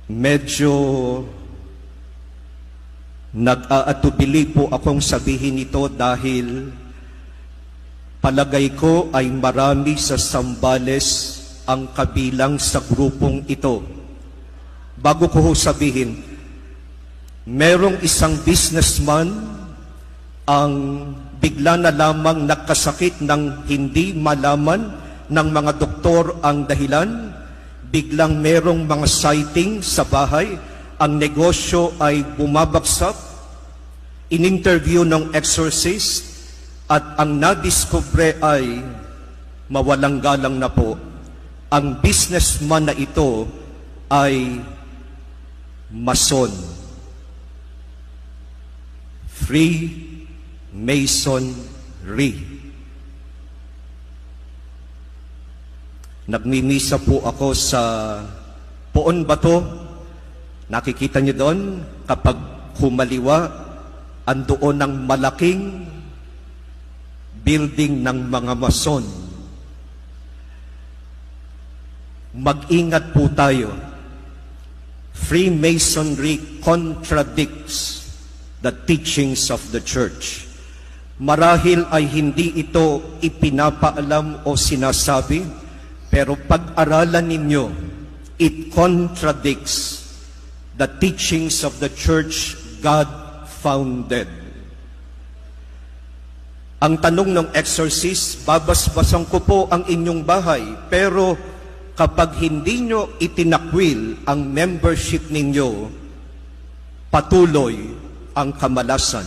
Medyo nag-aatubili po akong sabihin ito dahil palagay ko ay marami sa Zambales ang kabilang sa grupong ito. Bago ko sabihin, merong isang businessman ang bigla na lamang nakasakit ng hindi malaman ng mga doktor ang dahilan. Biglang merong mga sighting sa bahay, ang negosyo ay bumabagsak, in-interview ng exorcist, at ang nadiskubre ay mawalang galang na po. Ang businessman na ito ay mason. Freemasonry. Nagmimisa po ako sa Poon Bato. Nakikita niyo doon, kapag humaliwa, andoon ang malaking building ng mga mason. Mag-ingat po tayo. Freemasonry contradicts the teachings of the church. Marahil ay hindi ito ipinapaalam o sinasabi, pero pag-aralan ninyo, it contradicts the teachings of the church God founded. Ang tanong ng exorcist, babasbasan ko po ang inyong bahay, pero kapag hindi nyo itinakwil ang membership ninyo, patuloy ang kamalasan.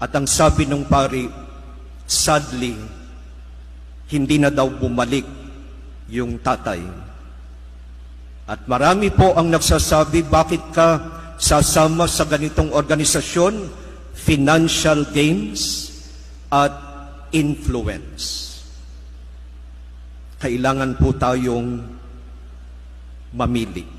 At ang sabi ng pari, sadly, hindi na daw bumalik yung tatay. At marami po ang nagsasabi, bakit ka sasama sa ganitong organisasyon? Financial gains at influence. Kailangan po tayong mamili.